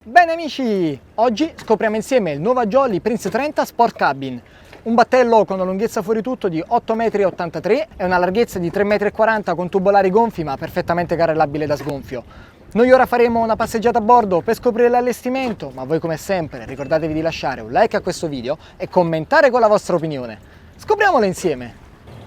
Bene amici, oggi scopriamo insieme il Nova Jolly Prince 30 Sport Cabin, un battello con una lunghezza fuori tutto di 8,83 m e una larghezza di 3,40 m con tubolari gonfi ma perfettamente carrellabile da sgonfio. Noi ora faremo una passeggiata a bordo per scoprire l'allestimento, ma voi come sempre ricordatevi di lasciare un like a questo video e commentare con la vostra opinione. Scopriamolo insieme!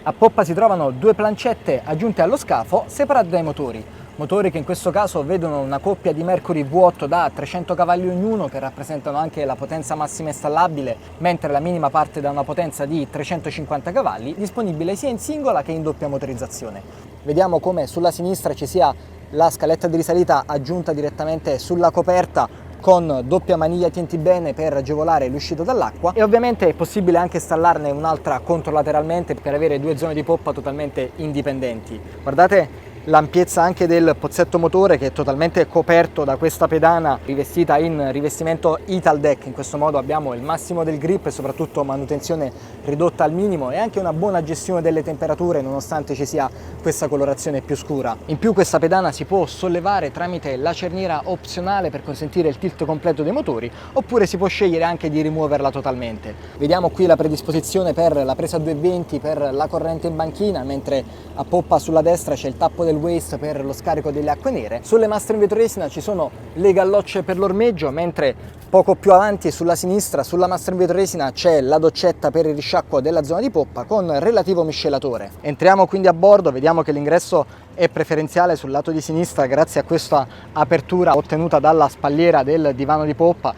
A poppa si trovano due plancette aggiunte allo scafo separate dai motori. Motori che in questo caso vedono una coppia di Mercury V8 da 300 cavalli ognuno che rappresentano anche la potenza massima installabile, mentre la minima parte da una potenza di 350 cavalli, disponibile sia in singola che in doppia motorizzazione. Vediamo come sulla sinistra ci sia la scaletta di risalita aggiunta direttamente sulla coperta con doppia maniglia tienti bene per agevolare l'uscita dall'acqua e ovviamente è possibile anche installarne un'altra controlateralmente per avere due zone di poppa totalmente indipendenti. Guardate l'ampiezza anche del pozzetto motore che è totalmente coperto da questa pedana rivestita in rivestimento Italdeck. In questo modo abbiamo il massimo del grip e soprattutto manutenzione ridotta al minimo e anche una buona gestione delle temperature nonostante ci sia questa colorazione più scura. In più questa pedana si può sollevare tramite la cerniera opzionale per consentire il tilt completo dei motori, oppure si può scegliere anche di rimuoverla totalmente. Vediamo qui la predisposizione per la presa 220 per la corrente in banchina, mentre a poppa sulla destra c'è il tappo del waste per lo scarico delle acque nere. Sulle mastre in vetroresina ci sono le gallocce per l'ormeggio, mentre poco più avanti sulla sinistra sulla mastra in vetroresina c'è la doccetta per il risciacquo della zona di poppa con relativo miscelatore. Entriamo quindi a bordo, vediamo che l'ingresso è preferenziale sul lato di sinistra grazie a questa apertura ottenuta dalla spalliera del divano di poppa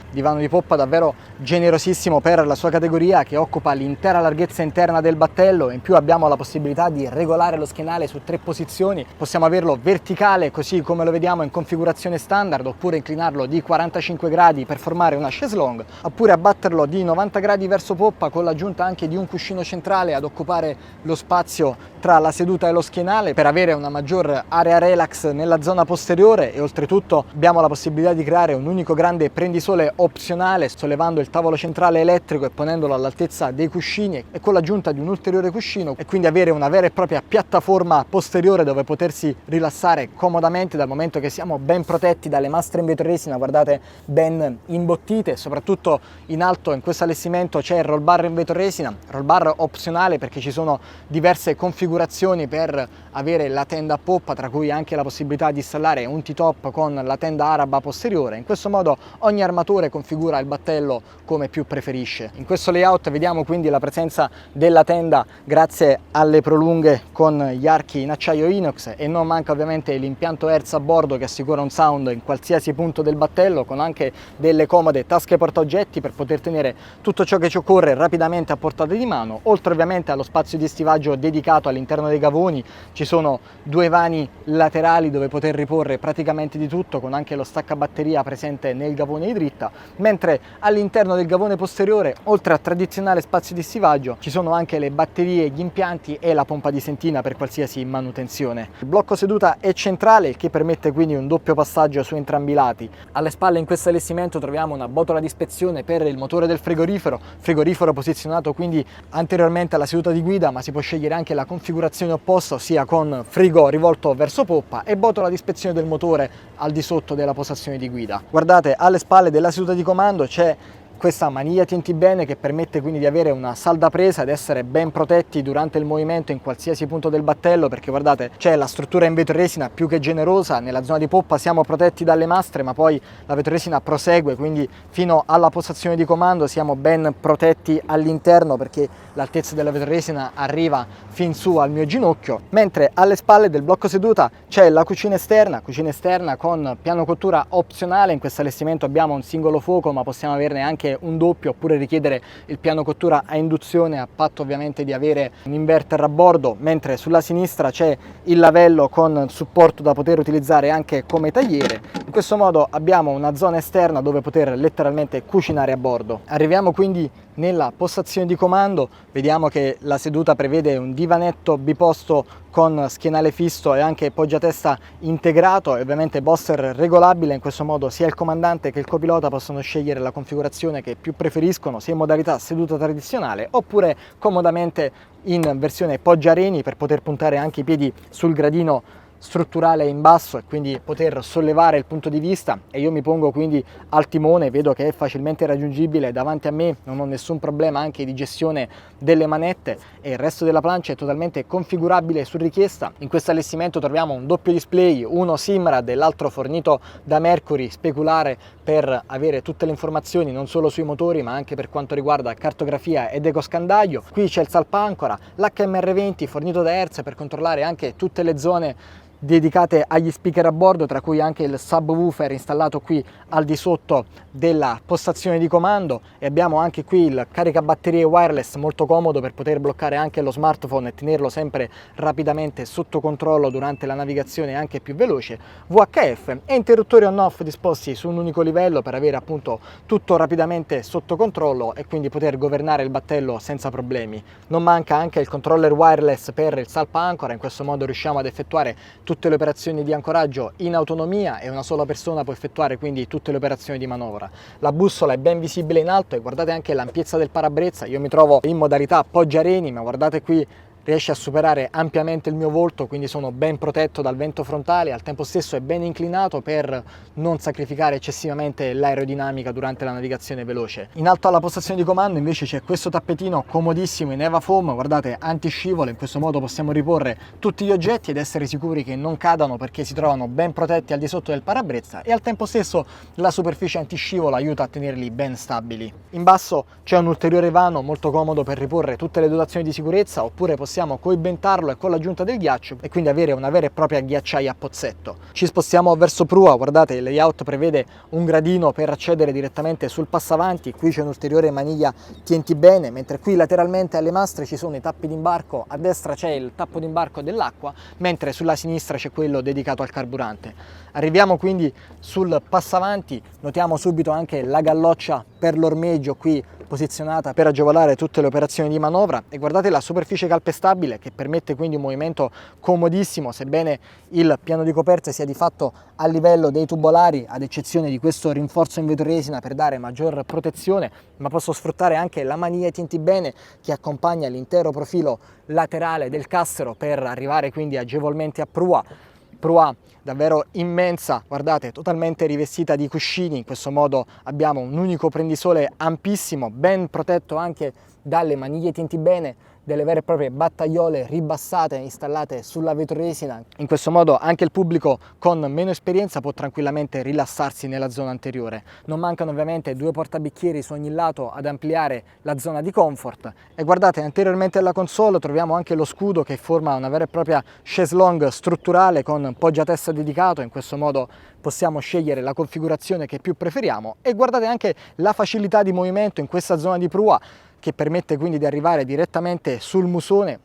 davvero generosissimo per la sua categoria, che occupa l'intera larghezza interna del battello. In più abbiamo la possibilità di regolare lo schienale su 3 posizioni, possiamo averlo verticale così come lo vediamo in configurazione standard, oppure inclinarlo di 45 gradi per formare una chaise longue, oppure abbatterlo di 90 gradi verso poppa con l'aggiunta anche di un cuscino centrale ad occupare lo spazio tra la seduta e lo schienale per avere una maggior area relax nella zona posteriore. E oltretutto abbiamo la possibilità di creare un unico grande prendisole opzionale sollevando il tavolo centrale elettrico e ponendolo all'altezza dei cuscini e con l'aggiunta di un ulteriore cuscino, e quindi avere una vera e propria piattaforma posteriore dove potersi rilassare comodamente, dal momento che siamo ben protetti dalle mastre in vetroresina, guardate, ben imbottite. Soprattutto in alto in questo allestimento c'è il roll bar in vetroresina, roll bar opzionale perché ci sono diverse configurazioni per avere la tenda a poppa, tra cui anche la possibilità di installare un T-top con la tenda araba posteriore. In questo modo ogni armatore configura il battello come più preferisce. In questo layout vediamo quindi la presenza della tenda grazie alle prolunghe con gli archi in acciaio inox, e non manca ovviamente l'impianto Hertz a bordo che assicura un sound in qualsiasi punto del battello, con anche delle comode tasche portaoggetti per poter tenere tutto ciò che ci occorre rapidamente a portata di mano, oltre ovviamente allo spazio di stivaggio dedicato all'interno dei gavoni. Ci sono due vani laterali dove poter riporre praticamente di tutto, con anche lo staccabatteria presente nel gavone di dritta, mentre all'interno del gavone posteriore, oltre al tradizionale spazio di stivaggio, ci sono anche le batterie, gli impianti e la pompa di sentina per qualsiasi manutenzione. Il blocco seduta è centrale, il che permette quindi un doppio passaggio su entrambi i lati. Alle spalle in questo allestimento troviamo una botola di ispezione per il motore del frigorifero posizionato quindi anteriormente alla seduta di guida, ma si può scegliere anche la configurazione opposta, ossia con frigo rivolto verso poppa e botola di ispezione del motore al di sotto della postazione di guida. Guardate, alle spalle della seduta di comando c'è questa maniglia tienti bene che permette quindi di avere una salda presa ed essere ben protetti durante il movimento in qualsiasi punto del battello, perché guardate c'è la struttura in vetroresina più che generosa. Nella zona di poppa siamo protetti dalle mastre, ma poi la vetroresina prosegue, quindi fino alla postazione di comando siamo ben protetti all'interno, perché l'altezza della vetroresina arriva fin su al mio ginocchio. Mentre alle spalle del blocco seduta c'è la cucina esterna con piano cottura opzionale. In questo allestimento abbiamo un singolo fuoco, ma possiamo averne anche un doppio, oppure richiedere il piano cottura a induzione, a patto ovviamente di avere un inverter a bordo. Mentre sulla sinistra c'è il lavello con supporto da poter utilizzare anche come tagliere. In questo modo abbiamo una zona esterna dove poter letteralmente cucinare a bordo. Arriviamo quindi nella postazione di comando, vediamo che la seduta prevede un divanetto biposto con schienale fisso e anche poggiatesta integrato e ovviamente booster regolabile. In questo modo sia il comandante che il copilota possono scegliere la configurazione che più preferiscono, sia in modalità seduta tradizionale oppure comodamente in versione poggiareni per poter puntare anche i piedi sul gradino strutturale in basso e quindi poter sollevare il punto di vista, e io mi pongo quindi al timone, vedo che è facilmente raggiungibile davanti a me, non ho nessun problema anche di gestione delle manette e il resto della plancia è totalmente configurabile su richiesta. In questo allestimento troviamo un doppio display, uno Simrad e l'altro fornito da Mercury speculare, per avere tutte le informazioni non solo sui motori ma anche per quanto riguarda cartografia ed ecoscandaglio. Qui c'è il salpancora, l'HMR20 fornito da Hertz per controllare anche tutte le zone dedicate agli speaker a bordo, tra cui anche il subwoofer installato qui al di sotto della postazione di comando, e abbiamo anche qui il caricabatterie wireless molto comodo per poter bloccare anche lo smartphone e tenerlo sempre rapidamente sotto controllo durante la navigazione anche più veloce, VHF e interruttori on-off disposti su un unico livello per avere appunto tutto rapidamente sotto controllo e quindi poter governare il battello senza problemi. Non manca anche il controller wireless per il salpaancora, in questo modo riusciamo ad effettuare tutte le operazioni di ancoraggio in autonomia e una sola persona può effettuare quindi tutte le operazioni di manovra. La bussola è ben visibile in alto e guardate anche l'ampiezza del parabrezza. Io mi trovo in modalità poggiareni, ma guardate qui, riesce a superare ampiamente il mio volto, quindi sono ben protetto dal vento frontale, al tempo stesso è ben inclinato per non sacrificare eccessivamente l'aerodinamica durante la navigazione veloce. In alto alla postazione di comando invece c'è questo tappetino comodissimo in EvaFoam, guardate, antiscivolo, in questo modo possiamo riporre tutti gli oggetti ed essere sicuri che non cadano perché si trovano ben protetti al di sotto del parabrezza, e al tempo stesso la superficie antiscivolo aiuta a tenerli ben stabili. In basso c'è un ulteriore vano molto comodo per riporre tutte le dotazioni di sicurezza, oppure possiamo coibentarlo e con l'aggiunta del ghiaccio e quindi avere una vera e propria ghiacciaia a pozzetto. Ci spostiamo verso prua, guardate, il layout prevede un gradino per accedere direttamente sul passavanti, qui c'è un'ulteriore maniglia tienti bene, mentre qui lateralmente alle mastre ci sono i tappi d'imbarco, a destra c'è il tappo d'imbarco dell'acqua, mentre sulla sinistra c'è quello dedicato al carburante. Arriviamo quindi sul passavanti, notiamo subito anche la galloccia per l'ormeggio qui posizionata per agevolare tutte le operazioni di manovra, e guardate la superficie calpestabile che permette quindi un movimento comodissimo, sebbene il piano di coperta sia di fatto a livello dei tubolari, ad eccezione di questo rinforzo in vetroresina per dare maggior protezione, ma posso sfruttare anche la maniglia tienti bene che accompagna l'intero profilo laterale del cassero per arrivare quindi agevolmente a prua davvero immensa, guardate, totalmente rivestita di cuscini. In questo modo abbiamo un unico prendisole ampissimo, ben protetto anche dalle maniglie tienti bene, delle vere e proprie battaiole ribassate installate sulla vetroresina. In questo modo anche il pubblico con meno esperienza può tranquillamente rilassarsi nella zona anteriore. Non mancano ovviamente due portabicchieri su ogni lato ad ampliare la zona di comfort, e guardate, anteriormente alla console troviamo anche lo scudo che forma una vera e propria chaise longue strutturale con poggiatesta dedicato. In questo modo possiamo scegliere la configurazione che più preferiamo, e guardate anche la facilità di movimento in questa zona di prua, che permette quindi di arrivare direttamente sul musone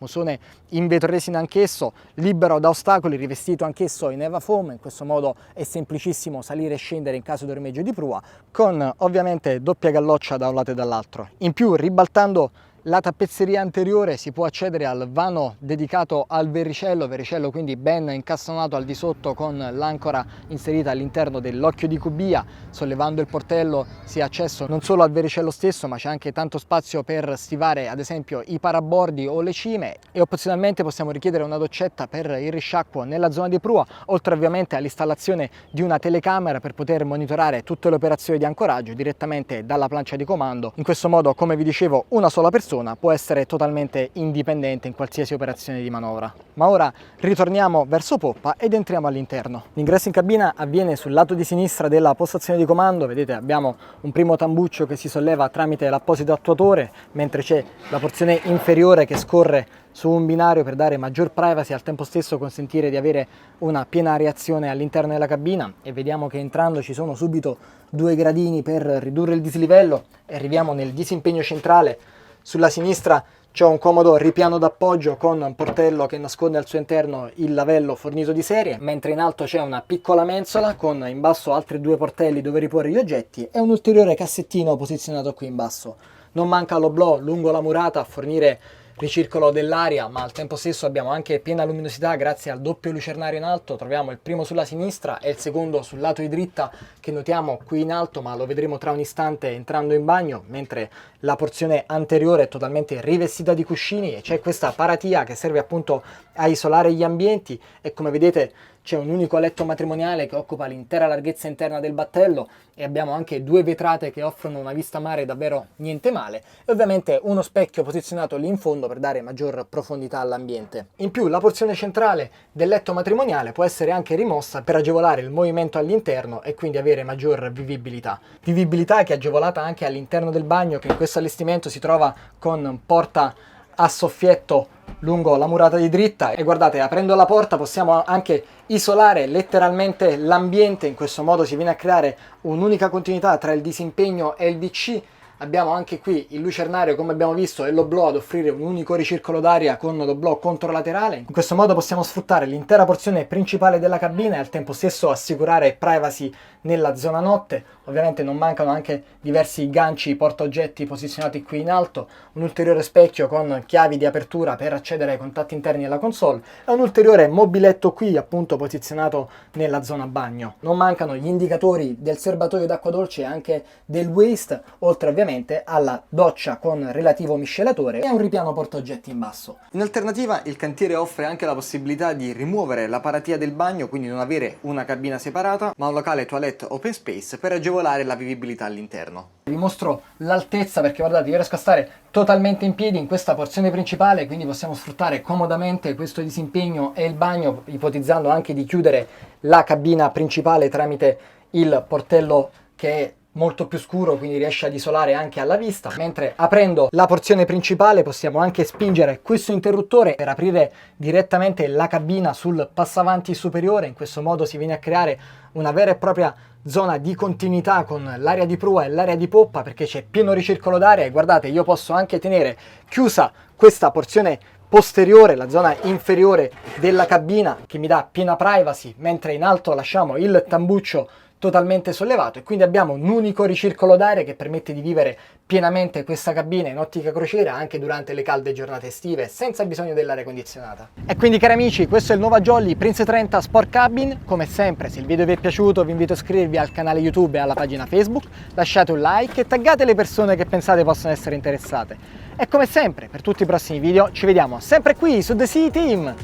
in vetroresina anch'esso, libero da ostacoli, rivestito anch'esso in EvaFoam. In questo modo è semplicissimo salire e scendere in caso di ormeggio di prua, con ovviamente doppia galloccia da un lato e dall'altro. In più, ribaltando la tappezzeria anteriore, si può accedere al vano dedicato al vericello quindi ben incastonato al di sotto con l'ancora inserita all'interno dell'occhio di cubia. Sollevando il portello si ha accesso non solo al vericello stesso, ma c'è anche tanto spazio per stivare ad esempio i parabordi o le cime, e opzionalmente possiamo richiedere una doccetta per il risciacquo nella zona di prua, oltre ovviamente all'installazione di una telecamera per poter monitorare tutte le operazioni di ancoraggio direttamente dalla plancia di comando. In questo modo, come vi dicevo, una sola persona può essere totalmente indipendente in qualsiasi operazione di manovra. Ma ora ritorniamo verso poppa ed entriamo all'interno. L'ingresso in cabina avviene sul lato di sinistra della postazione di comando. Vedete, abbiamo un primo tambuccio che si solleva tramite l'apposito attuatore, mentre c'è la porzione inferiore che scorre su un binario per dare maggior privacy e al tempo stesso consentire di avere una piena areazione all'interno della cabina. E vediamo che entrando ci sono subito due gradini per ridurre il dislivello, e arriviamo nel disimpegno centrale. Sulla sinistra c'è un comodo ripiano d'appoggio con un portello che nasconde al suo interno il lavello fornito di serie, mentre in alto c'è una piccola mensola con in basso altri due portelli dove riporre gli oggetti e un ulteriore cassettino posizionato qui in basso. Non manca l'oblò lungo la murata a fornire ricircolo dell'aria, ma al tempo stesso abbiamo anche piena luminosità grazie al doppio lucernario in alto. Troviamo il primo sulla sinistra e il secondo sul lato di dritta, che notiamo qui in alto, ma lo vedremo tra un istante entrando in bagno, mentre la porzione anteriore è totalmente rivestita di cuscini e c'è questa paratia che serve appunto a isolare gli ambienti. E come vedete c'è un unico letto matrimoniale che occupa l'intera larghezza interna del battello e abbiamo anche due vetrate che offrono una vista mare davvero niente male e ovviamente uno specchio posizionato lì in fondo per dare maggior profondità all'ambiente. In più la porzione centrale del letto matrimoniale può essere anche rimossa per agevolare il movimento all'interno e quindi avere maggior vivibilità. Vivibilità che è agevolata anche all'interno del bagno, che in questo allestimento si trova con porta a soffietto lungo la murata di dritta e guardate, aprendo la porta possiamo anche isolare letteralmente l'ambiente. In questo modo si viene a creare un'unica continuità tra il disimpegno e il WC. Abbiamo anche qui il lucernario, come abbiamo visto, e l'oblò ad offrire un unico ricircolo d'aria con l'oblò controlaterale. In questo modo possiamo sfruttare l'intera porzione principale della cabina e al tempo stesso assicurare privacy nella zona notte. Ovviamente non mancano anche diversi ganci portaoggetti posizionati qui in alto, un ulteriore specchio con chiavi di apertura per accedere ai contatti interni della console e un ulteriore mobiletto qui appunto posizionato nella zona bagno. Non mancano gli indicatori del serbatoio d'acqua dolce e anche del waste, oltre ovviamente alla doccia con relativo miscelatore e un ripiano portaoggetti in basso. In alternativa il cantiere offre anche la possibilità di rimuovere la paratia del bagno, quindi non avere una cabina separata ma un locale toilette open space per agevolare la vivibilità all'interno. Vi mostro l'altezza perché guardate, io riesco a stare totalmente in piedi in questa porzione principale, quindi possiamo sfruttare comodamente questo disimpegno e il bagno, ipotizzando anche di chiudere la cabina principale tramite il portello che è molto più scuro, quindi riesce ad isolare anche alla vista, mentre aprendo la porzione principale possiamo anche spingere questo interruttore per aprire direttamente la cabina sul passavanti superiore. In questo modo si viene a creare una vera e propria zona di continuità con l'area di prua e l'area di poppa, perché c'è pieno ricircolo d'aria e guardate, io posso anche tenere chiusa questa porzione posteriore, la zona inferiore della cabina, che mi dà piena privacy, mentre in alto lasciamo il tambuccio totalmente sollevato e quindi abbiamo un unico ricircolo d'aria che permette di vivere pienamente questa cabina in ottica crociera anche durante le calde giornate estive senza bisogno dell'aria condizionata. E quindi cari amici, questo è il Nova Jolly Prince 30 Sport Cabin. Come sempre, se il video vi è piaciuto vi invito a iscrivervi al canale YouTube e alla pagina Facebook, lasciate un like e taggate le persone che pensate possano essere interessate. E come sempre, per tutti i prossimi video ci vediamo sempre qui su The Sea Team!